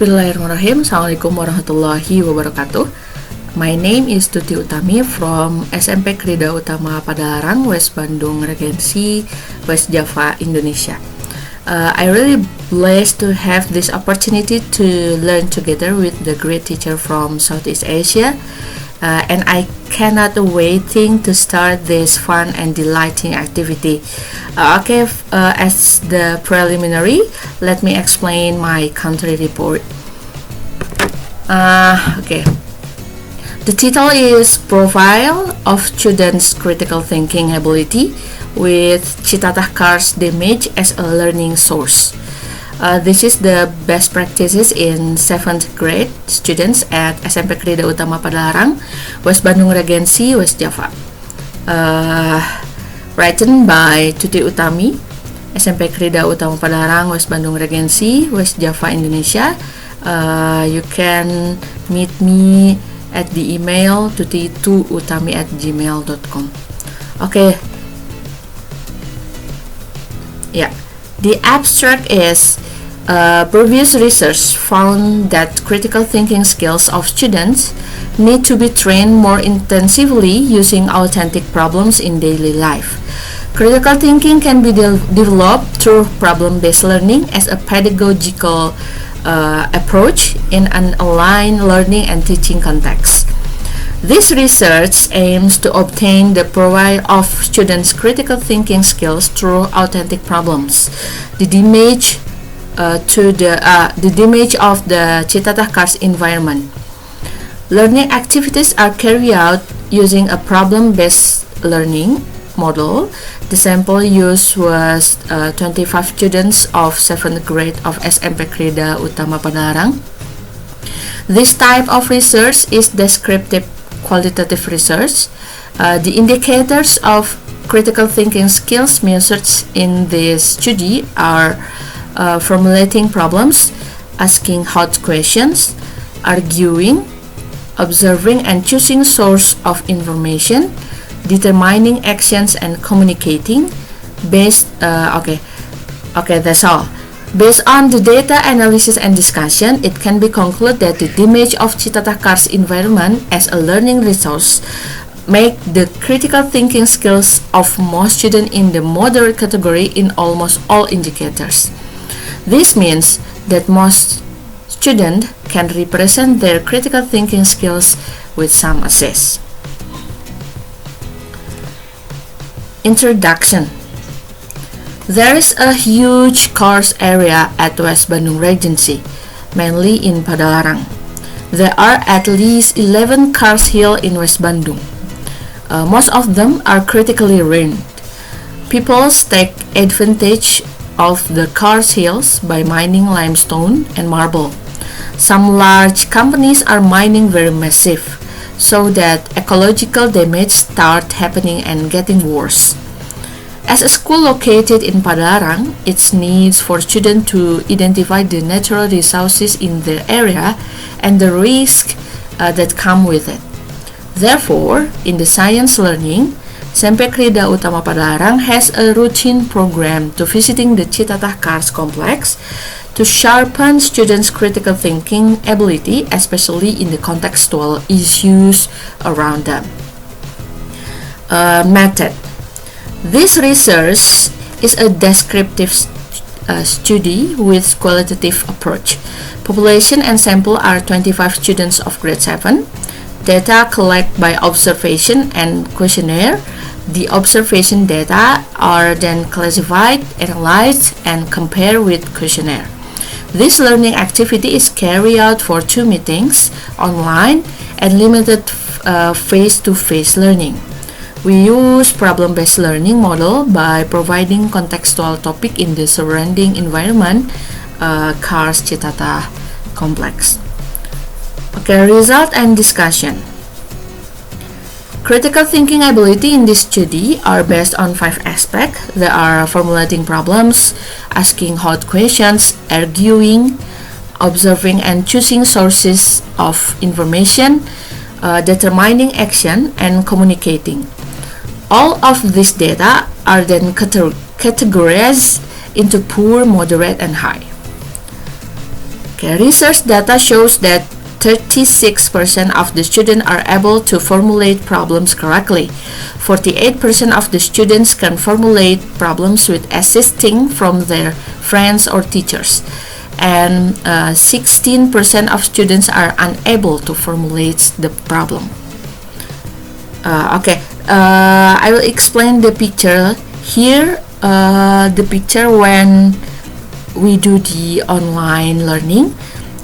Bismillahirrahmanirrahim. Assalamualaikum warahmatullahi wabarakatuh. My name is Tuti Utami from SMP Krida Utama Padalarang, West Bandung Regency, West Java, Indonesia. I really blessed to have this opportunity to learn together with the great teacher from Southeast Asia, and I cannot waiting to start this fun and delighting activity. As the preliminary, let me explain my country report. The title is Profile of Students' Critical Thinking Ability with Citatah Cars Damage as a Learning Source. This is the best practices in 7th grade students at SMP Krida Utama Padalarang, West Bandung Regency, West Java. Written by Tuti Utami, SMP Krida Utama Padalarang, West Bandung Regency, West Java, Indonesia. You can meet me at the email tuti2utami@gmail.com. The abstract is previous research found that critical thinking skills of students need to be trained more intensively using authentic problems in daily life. Critical thinking can be developed through problem-based learning as a pedagogical approach in an aligned learning and teaching context. This research aims to obtain the profile of students' critical thinking skills through authentic problems. The image of the Citatah Cars environment. Learning activities are carried out using a problem-based learning model. The sample used was 25 students of 7th grade of SMP Krida Utama Padalarang. This type of research is descriptive qualitative research. The indicators of critical thinking skills measured in this study are formulating problems, asking hard questions, arguing, observing and choosing source of information, determining actions and communicating. That's all. Based on the data analysis and discussion, it can be concluded that the image of Citatah Cars environment as a learning resource make the critical thinking skills of most students in the moderate category in almost all indicators. This means that most students can represent their critical thinking skills with some assess. Introduction. There is a huge course area at West Bandung Regency, mainly in Padalarang. There are at least 11 cars hill in West Bandung. Most of them are critically ranked. People take advantage of the cars hills by mining limestone and marble. Some large companies are mining very massive, so that ecological damage start happening and getting worse. As a school located in Padalarang, its needs for students to identify the natural resources in their area and the risks that come with it. Therefore, in the science learning, SMP Krida Utama Padalarang has a routine program to visiting the Citatah Cars complex to sharpen students' critical thinking ability, especially in the contextual issues around them. Method. This research is a descriptive study with qualitative approach. Population and sample are 25 students of grade 7. Data collected by observation and questionnaire. The observation data are then classified, analyzed, and compared with questionnaire. This learning activity is carried out for 2 meetings, online, and limited face-to-face learning. We use problem-based learning model by providing contextual topic in the surrounding environment, Cars Citatah complex. Result and discussion. Critical thinking ability in this study are based on 5 aspects. There are formulating problems, asking hard questions, arguing, observing and choosing sources of information, determining action, and communicating. All of these data are then categorized into poor, moderate, and high. Okay, research data shows that 36% of the students are able to formulate problems correctly. 48% of the students can formulate problems with assisting from their friends or teachers. And 16% of students are unable to formulate the problem. I will explain the picture here. The picture when we do the online learning,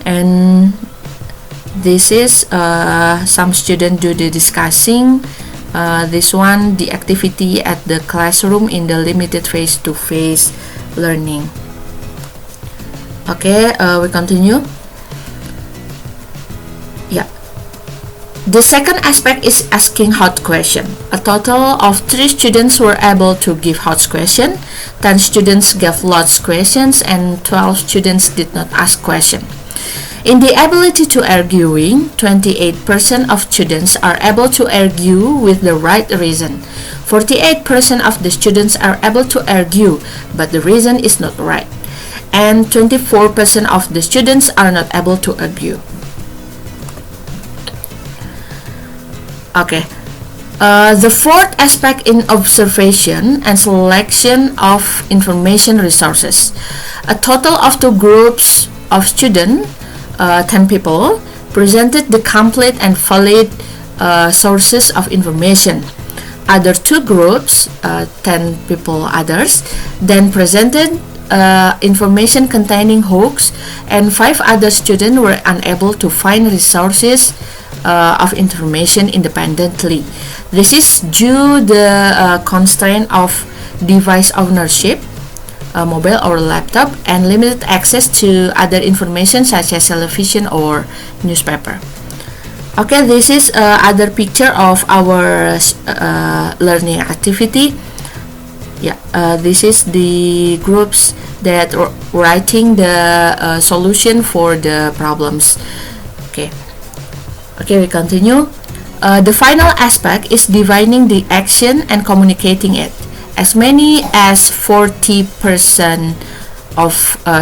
and this is some students do the discussing. This one, the activity at the classroom in the limited face-to-face learning. Okay, we continue. Yeah. The second aspect is asking hot question. A total of 3 students were able to give hot question, 10 students gave lots questions, and 12 students did not ask question. In the ability to arguing, 28% of students are able to argue with the right reason. 48% of the students are able to argue, but the reason is not right. And 24% of the students are not able to argue. Okay. The fourth aspect in observation and selection of information resources. A total of 2 groups of students, 10 people, presented the complete and valid sources of information. Other 2 groups, 10 people others, then presented information containing hoax, and 5 other students were unable to find resources of information independently. This is due the constraint of device ownership, mobile or laptop, and limited access to other information such as television or newspaper. Okay, this is other picture of our learning activity. This is the groups that are writing the solution for the problems. Okay, we continue. The final aspect is defining the action and communicating it. As many as 40% of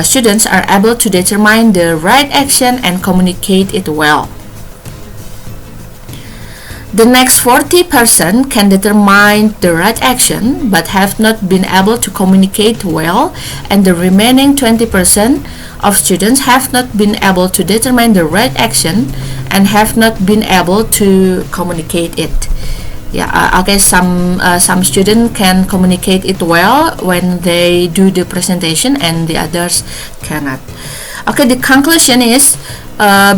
students are able to determine the right action and communicate it well. The next 40% can determine the right action but have not been able to communicate well, and the remaining 20% of students have not been able to determine the right action and have not been able to communicate it. Some students can communicate it well when they do the presentation, and the others cannot. Okay, the conclusion is,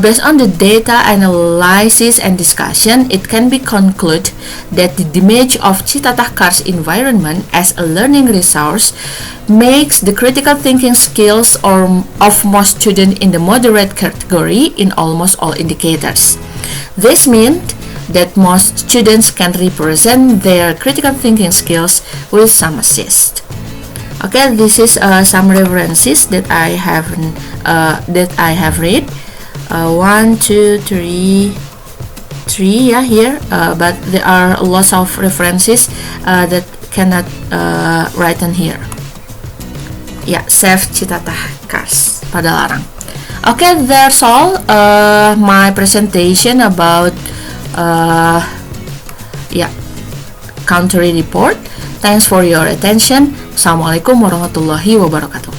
based on the data analysis and discussion, it can be concluded that the image of Citatah Cars environment as a learning resource makes the critical thinking skills of most students in the moderate category in almost all indicators. This means that most students can represent their critical thinking skills with some assist. Okay, this is some references that I have read. 1, 2, 3, here, but there are lots of references that cannot written here. Save Citatah Cars Padalarang. Okay, that's all my presentation about country report. Thanks for your attention. Assalamualaikum warahmatullahi wabarakatuh.